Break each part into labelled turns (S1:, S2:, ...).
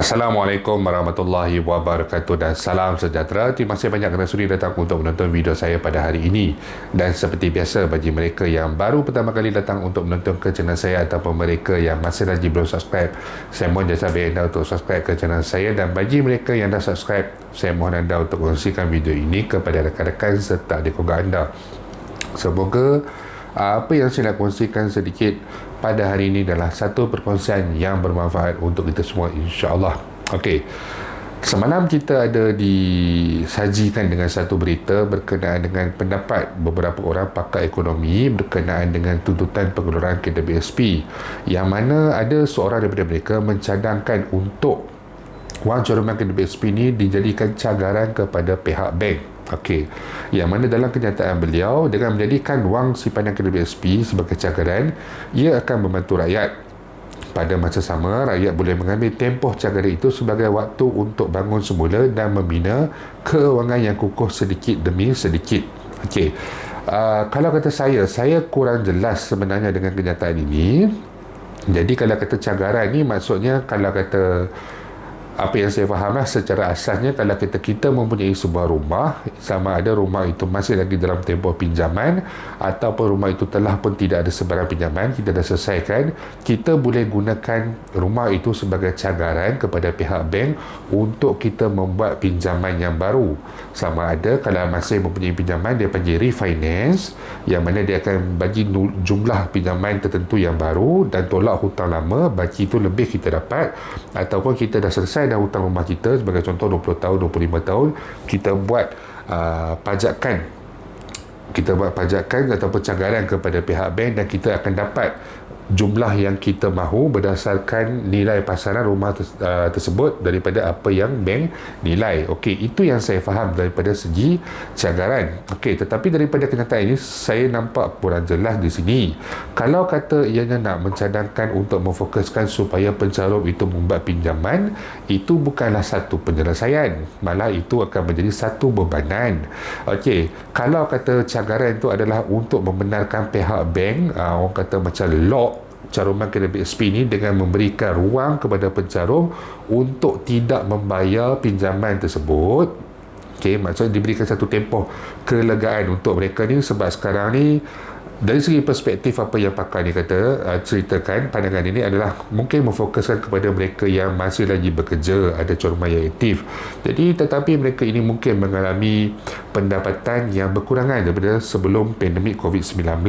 S1: Assalamualaikum warahmatullahi wabarakatuh dan salam sejahtera. Terima kasih banyak kerana sudi datang untuk menonton video saya pada hari ini. Dan seperti biasa, bagi mereka yang baru pertama kali datang untuk menonton ke channel saya ataupun mereka yang masih lagi belum subscribe, saya mohon jasa bagi anda untuk subscribe ke channel saya. Dan bagi mereka yang dah subscribe, saya mohon anda untuk kongsikan video ini kepada rakan-rakan serta adik keluarga anda. Semoga apa yang saya nak kongsikan sedikit pada hari ini adalah satu perkongsian yang bermanfaat untuk kita semua, insya-Allah. Okey. Semalam kita ada disajikan dengan satu berita berkenaan dengan pendapat beberapa orang pakar ekonomi berkenaan dengan tuntutan pengeluaran KWSP, yang mana ada seorang daripada mereka mencadangkan untuk wang caruman KWSP ini dijadikan cagaran kepada pihak bank. Okey, yang mana dalam kenyataan beliau, dengan menjadikan wang simpanan KWSP sebagai cagaran, ia akan membantu rakyat. Pada masa sama, rakyat boleh mengambil tempoh cagaran itu sebagai waktu untuk bangun semula dan membina kewangan yang kukuh sedikit demi sedikit. Okey, kalau kata saya kurang jelas sebenarnya dengan kenyataan ini. Jadi kalau kata cagaran ni, maksudnya kalau kata apa yang saya fahamlah secara asasnya, kalau kita mempunyai sebuah rumah, sama ada rumah itu masih lagi dalam tempoh pinjaman ataupun rumah itu telah pun tidak ada sebarang pinjaman, kita dah selesaikan, kita boleh gunakan rumah itu sebagai cagaran kepada pihak bank untuk kita membuat pinjaman yang baru. Sama ada kalau masih mempunyai pinjaman, dia panggil refinance, yang mana dia akan bagi jumlah pinjaman tertentu yang baru dan tolak hutang lama, bagi itu lebih kita dapat. Ataupun kita dah selesai dah hutang rumah kita, sebagai contoh 20 tahun, 25 tahun, kita buat pajakan ataupun cagaran kepada pihak bank, dan kita akan dapat jumlah yang kita mahu berdasarkan nilai pasaran rumah tersebut daripada apa yang bank nilai. Okey, itu yang saya faham daripada segi cagaran. Okey, tetapi daripada kenyataan ini saya nampak kurang jelas di sini. Kalau kata ianya nak mencadangkan untuk memfokuskan supaya pencarum itu membuat pinjaman, itu bukanlah satu penyelesaian, malah itu akan menjadi satu bebanan. Okey, kalau kata cagaran itu adalah untuk membenarkan pihak bank, orang kata macam lock caruman KWSP ini dengan memberikan ruang kepada pencarum untuk tidak membayar pinjaman tersebut. Okey, maksudnya diberikan satu tempoh kelegaan untuk mereka ni, sebab sekarang ni dari segi perspektif apa yang pakar ni kata, ceritakan, pandangan ini adalah mungkin memfokuskan kepada mereka yang masih lagi bekerja, ada caruman yang aktif. Jadi tetapi mereka ini mungkin mengalami pendapatan yang berkurangan daripada sebelum pandemik COVID-19.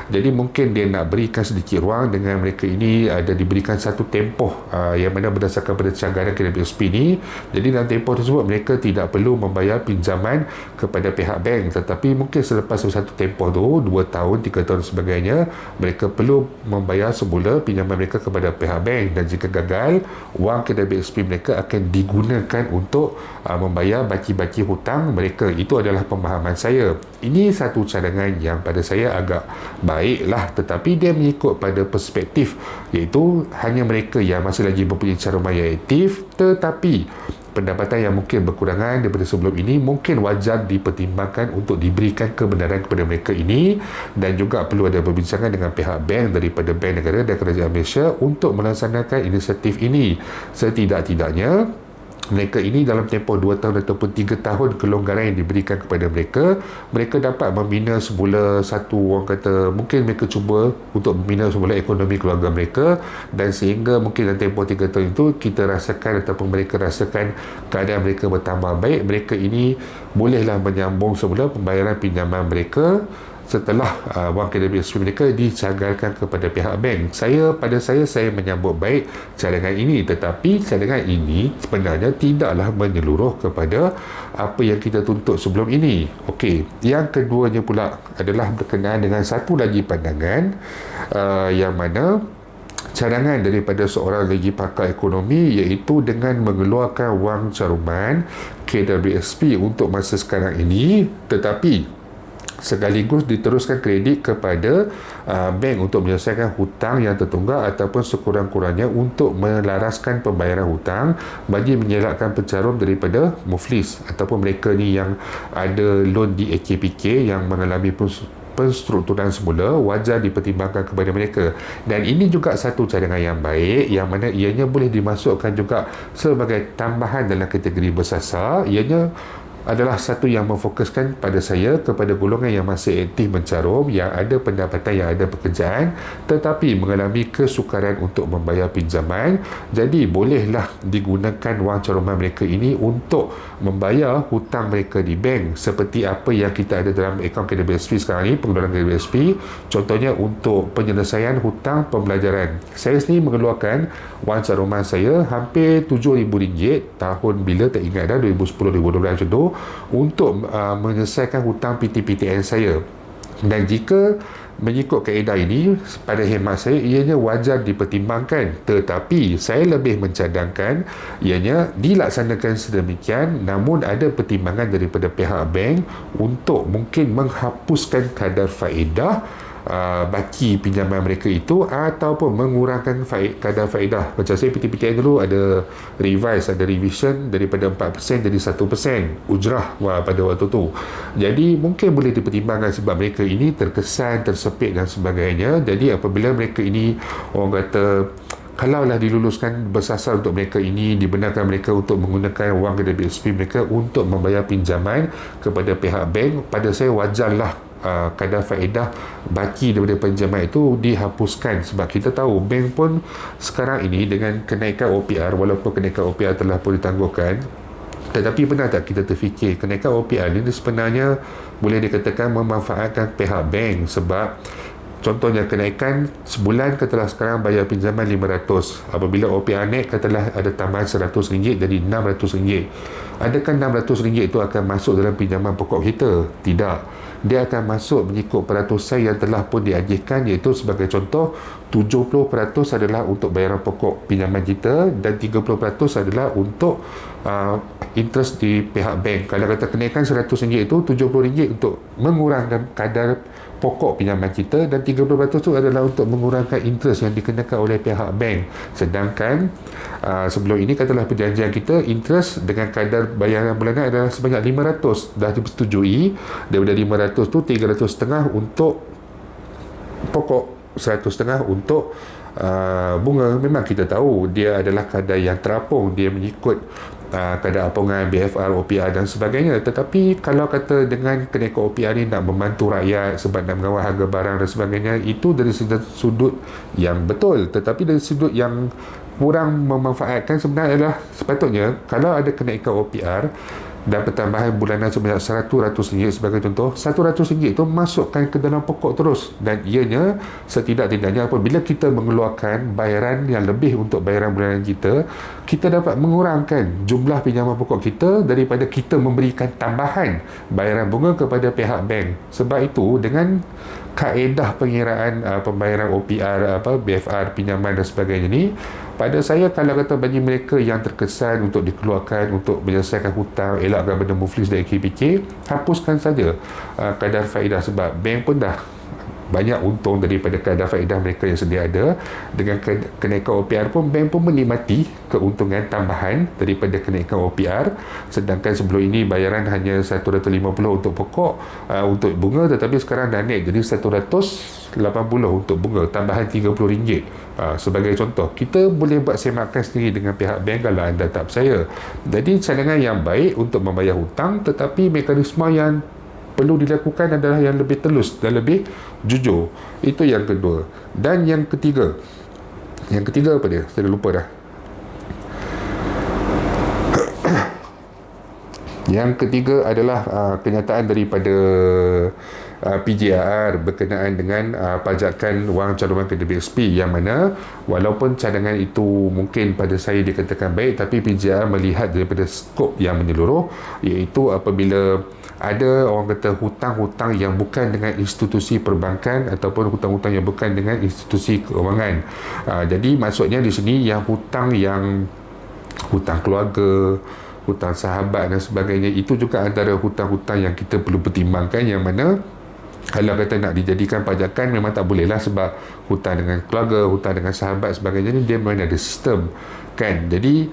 S1: Jadi mungkin dia nak berikan sedikit ruang dengan mereka ini, ada diberikan satu tempoh yang mana berdasarkan pada cagaran KWSP ni. Jadi dalam tempoh tersebut mereka tidak perlu membayar pinjaman kepada pihak bank, tetapi mungkin selepas satu tempoh tu 2 tahun, 3 tahun sebagainya, mereka perlu membayar semula pinjaman mereka kepada pihak bank, dan jika gagal, wang KWSP mereka akan digunakan untuk membayar baki-baki hutang mereka. Itu adalah pemahaman saya. Ini satu cadangan yang pada saya agak baiklah, tetapi dia mengikut pada perspektif, iaitu hanya mereka yang masih lagi mempunyai caruman yang aktif tetapi pendapatan yang mungkin berkurangan daripada sebelum ini, mungkin wajar dipertimbangkan untuk diberikan kebenaran kepada mereka ini. Dan juga perlu ada perbincangan dengan pihak bank daripada Bank Negara dan Kerajaan Malaysia untuk melaksanakan inisiatif ini. Setidak-tidaknya mereka ini dalam tempoh 2 tahun ataupun 3 tahun kelonggaran yang diberikan kepada mereka, mereka dapat membina semula satu, orang kata mungkin mereka cuba untuk membina semula ekonomi keluarga mereka, dan sehingga mungkin dalam tempoh 3 tahun itu kita rasakan ataupun mereka rasakan keadaan mereka bertambah baik. Mereka ini bolehlah menyambung semula pembayaran pinjaman mereka setelah wang KWSP mereka dicagarkan kepada pihak bank. Pada saya menyambut baik cadangan ini, tetapi cadangan ini sebenarnya tidaklah menyeluruh kepada apa yang kita tuntut sebelum ini. Okey, yang keduanya pula adalah berkenaan dengan satu lagi pandangan yang mana cadangan daripada seorang lagi pakar ekonomi, iaitu dengan mengeluarkan wang caruman KWSP untuk masa sekarang ini, tetapi sekaligus diteruskan kredit kepada bank untuk menyelesaikan hutang yang tertunggak ataupun sekurang-kurangnya untuk melaraskan pembayaran hutang bagi mengelakkan pencarum daripada muflis ataupun mereka ni yang ada loan di AKPK yang mengalami pun penstrukturan semula wajar dipertimbangkan kepada mereka. Dan ini juga satu cadangan yang baik, yang mana ianya boleh dimasukkan juga sebagai tambahan dalam kategori bersasar. Ianya adalah satu yang memfokuskan pada saya kepada golongan yang masih aktif mencarum, yang ada pendapatan, yang ada pekerjaan tetapi mengalami kesukaran untuk membayar pinjaman. Jadi bolehlah digunakan wang caruman mereka ini untuk membayar hutang mereka di bank, seperti apa yang kita ada dalam akaun KDBSP sekarang ni, pengeluaran KDBSP. Contohnya untuk penyelesaian hutang pembelajaran, saya sendiri mengeluarkan wang caruman saya hampir RM7,000 tahun bila tak ingat dah, 2010-2012 macam tu, untuk menyelesaikan hutang PTPTN saya. Dan jika mengikut kaedah ini, pada hemat saya ianya wajar dipertimbangkan, tetapi saya lebih mencadangkan ianya dilaksanakan sedemikian namun ada pertimbangan daripada pihak bank untuk mungkin menghapuskan kadar faedah baki pinjaman mereka itu, ataupun mengurangkan kadar faedah. Macam saya PTPTN dulu ada revise, ada revision daripada 4% jadi 1% ujrah pada waktu tu. Jadi mungkin boleh dipertimbangkan sebab mereka ini terkesan tersepit dan sebagainya. Jadi apabila mereka ini, orang kata, kalaulah diluluskan bersasar untuk mereka ini, dibenarkan mereka untuk menggunakan wang KDBSP mereka untuk membayar pinjaman kepada pihak bank, pada saya wajarlah kadar faedah baki daripada pinjaman itu dihapuskan. Sebab kita tahu bank pun sekarang ini dengan kenaikan OPR, walaupun kenaikan OPR telah pun ditangguhkan, tetapi pernah tak kita terfikir kenaikan OPR ini sebenarnya boleh dikatakan memanfaatkan pihak bank? Sebab contohnya kenaikan sebulan katalah sekarang bayar pinjaman RM500, apabila OPR naik katalah ada tambahan RM100 jadi RM600. Adakah RM600 itu akan masuk dalam pinjaman pokok kita? Tidak. Dia akan masuk mengikut peratusan yang telah pun diajukan, iaitu sebagai contoh 70% adalah untuk bayaran pokok pinjaman kita dan 30% adalah untuk interest di pihak bank. Kalau kata kenaikan RM100 itu RM70 untuk mengurangkan kadar pokok pinjaman kita dan 30% itu adalah untuk mengurangkan interest yang dikenakan oleh pihak bank. Sedangkan sebelum ini katalah perjanjian kita interest dengan kadar bayaran bulanan adalah sebanyak RM500, dah dipersetujui. Daripada RM500 tu RM300.5 untuk pokok, RM100.5 untuk bunga. Memang kita tahu dia adalah kadar yang terapung, dia mengikut kadar apungan BFR, OPR dan sebagainya. Tetapi kalau kata dengan kenaikan OPR ni nak membantu rakyat sebab nak mengawal harga barang dan sebagainya, itu dari sudut yang betul. Tetapi dari sudut yang kurang memanfaatkan sebenarnya adalah sepatutnya kalau ada kenaikan OPR dan pertambahan bulanan sebanyak RM100 sebagai contoh, RM100 itu masukkan ke dalam pokok terus, dan ianya setidak-tidaknya apabila kita mengeluarkan bayaran yang lebih untuk bayaran bulanan kita, kita dapat mengurangkan jumlah pinjaman pokok kita daripada kita memberikan tambahan bayaran bunga kepada pihak bank. Sebab itu dengan kaedah pengiraan pembayaran OPR, BFR, pinjaman dan sebagainya ni, pada saya kalau kata bagi mereka yang terkesan untuk dikeluarkan untuk menyelesaikan hutang, elakkan benda muflis dari KPK, hapuskan saja kadar faedah. Sebab bank pun dah banyak untung daripada kadar faedah mereka yang sedia ada. Dengan kenaikan OPR pun bank pun menikmati keuntungan tambahan daripada kenaikan OPR. Sedangkan sebelum ini bayaran hanya RM150 untuk pokok, untuk bunga, tetapi sekarang dah naik jadi RM180 untuk bunga, tambahan RM30. Sebagai contoh, kita boleh buat semakan sendiri dengan pihak bank kalau anda tak percaya. Jadi cadangan yang baik untuk membayar hutang, tetapi mekanisme yang perlu dilakukan adalah yang lebih telus dan lebih jujur. Itu yang kedua. Dan yang ketiga apa dia? Saya dah lupa dah. Yang ketiga adalah kenyataan daripada PJR berkenaan dengan pajakan wang cadangan KDBSP, yang mana walaupun cadangan itu mungkin pada saya dikatakan baik, tapi PJR melihat daripada skop yang menyeluruh, iaitu apabila ada orang kata hutang-hutang yang bukan dengan institusi perbankan ataupun hutang-hutang yang bukan dengan institusi keuangan. Jadi maksudnya di sini yang hutang keluarga, hutang sahabat dan sebagainya, itu juga antara hutang-hutang yang kita perlu pertimbangkan, yang mana kalau kata nak dijadikan pajakan memang tak boleh lah, sebab hutang dengan keluarga, hutang dengan sahabat sebagainya ni dia memang ada sistem kan. Jadi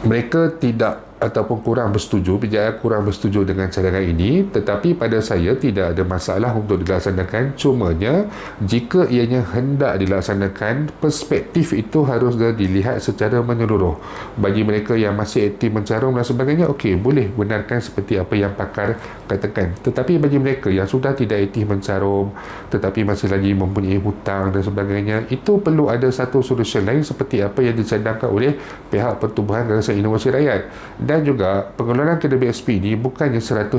S1: mereka tidak ataupun kurang bersetuju, PJR kurang bersetuju dengan cadangan ini, tetapi pada saya tidak ada masalah untuk dilaksanakan. Cumanya jika ianya hendak dilaksanakan, perspektif itu harus dilihat secara menyeluruh. Bagi mereka yang masih aktif mencarum dan sebagainya, okey, boleh benarkan seperti apa yang pakar katakan. Tetapi bagi mereka yang sudah tidak aktif mencarum tetapi masih lagi mempunyai hutang dan sebagainya, itu perlu ada satu solusi lain seperti apa yang dicadangkan oleh pihak Pertubuhan Gagasan Inovasi Rakyat. Dan juga pengeluaran kedai BSP ini bukannya 100%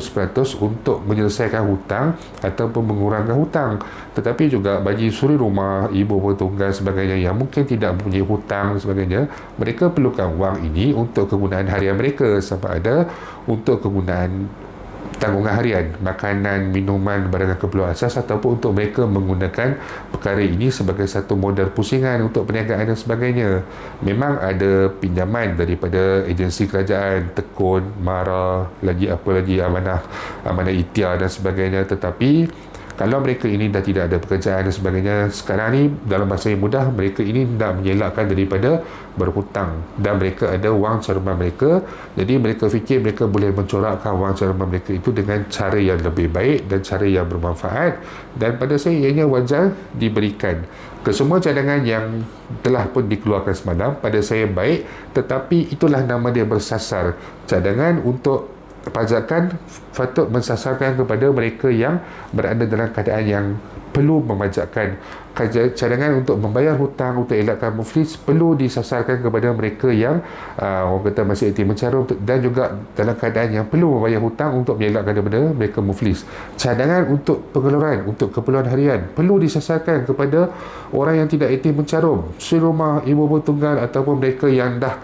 S1: untuk menyelesaikan hutang ataupun mengurangkan hutang, tetapi juga bagi suri rumah, ibu rumah tunggal sebagainya yang mungkin tidak mempunyai hutang dan sebagainya, mereka perlukan wang ini untuk kegunaan harian mereka, sama ada untuk kegunaan tanggungan harian, makanan, minuman, barangan keperluan asas, ataupun untuk mereka menggunakan perkara ini sebagai satu modal pusingan untuk perniagaan dan sebagainya. Memang ada pinjaman daripada agensi kerajaan, Tekun, Mara, lagi apa lagi, Amanah Ikhtiar dan sebagainya, tetapi kalau mereka ini dah tidak ada pekerjaan dan sebagainya, sekarang ni dalam bahasa yang mudah, mereka ini hendak mengelakkan daripada berhutang dan mereka ada wang caruman mereka. Jadi mereka fikir mereka boleh mencorakkan wang caruman mereka itu dengan cara yang lebih baik dan cara yang bermanfaat, dan pada saya ianya wajar diberikan. Kesemua cadangan yang telah pun dikeluarkan semalam pada saya baik, tetapi itulah nama dia bersasar. Cadangan untuk pajakan patut mensasarkan kepada mereka yang berada dalam keadaan yang perlu memajakkan. Cadangan untuk membayar hutang, untuk elakkan muflis, perlu disasarkan kepada mereka yang orang kata masih aktif mencarum, dan juga dalam keadaan yang perlu membayar hutang untuk mengelakkan daripada mereka muflis. Cadangan untuk pengeluaran, untuk keperluan harian, perlu disasarkan kepada orang yang tidak aktif mencarum, suri rumah, ibu rumah tunggal, ataupun mereka yang dah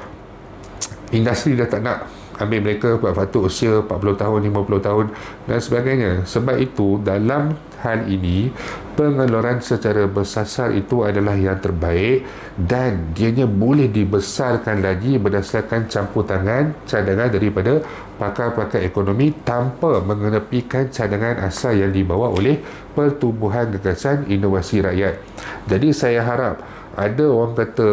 S1: industri dah tak nak ambil mereka buat patut usia 40 tahun, 50 tahun dan sebagainya. Sebab itu dalam hal ini pengeluaran secara bersasar itu adalah yang terbaik, dan dianya boleh dibesarkan lagi berdasarkan campur tangan cadangan daripada pakar-pakar ekonomi tanpa mengenepikan cadangan asal yang dibawa oleh Pertubuhan Gagasan Inovasi Rakyat. Jadi saya harap ada orang kata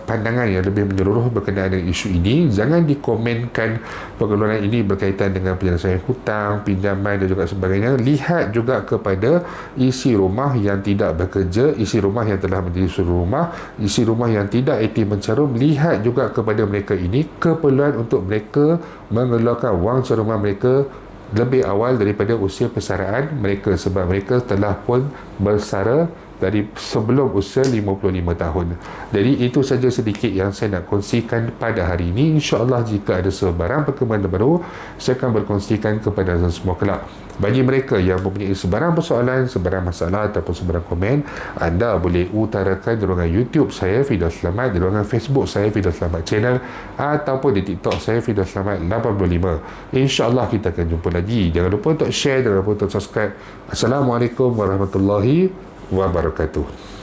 S1: pandangan yang lebih menyeluruh berkenaan dengan isu ini. Jangan dikomenkan pengeluaran ini berkaitan dengan penyelesaian hutang, pinjaman dan juga sebagainya. Lihat juga kepada isi rumah yang tidak bekerja, isi rumah yang telah menjadi suri rumah, isi rumah yang tidak aktif mencarum. Lihat juga kepada mereka ini keperluan untuk mereka mengeluarkan wang caruman mereka lebih awal daripada usia persaraan mereka, sebab mereka telah pun bersara dari sebelum usia 55 tahun. Jadi itu saja sedikit yang saya nak kongsikan pada hari ini. InsyaAllah jika ada sebarang perkembangan baru, saya akan berkongsikan kepada semua kelak. Bagi mereka yang mempunyai sebarang persoalan, sebarang masalah ataupun sebarang komen, anda boleh utarakan di ruangan YouTube saya, Firdaus Selamat, di ruangan Facebook saya, Firdaus Selamat Channel, ataupun di TikTok saya, Firdaus Selamat 85. InsyaAllah kita akan jumpa lagi. Jangan lupa untuk share, jangan lupa untuk subscribe. Assalamualaikum warahmatullahi wabarakatuh.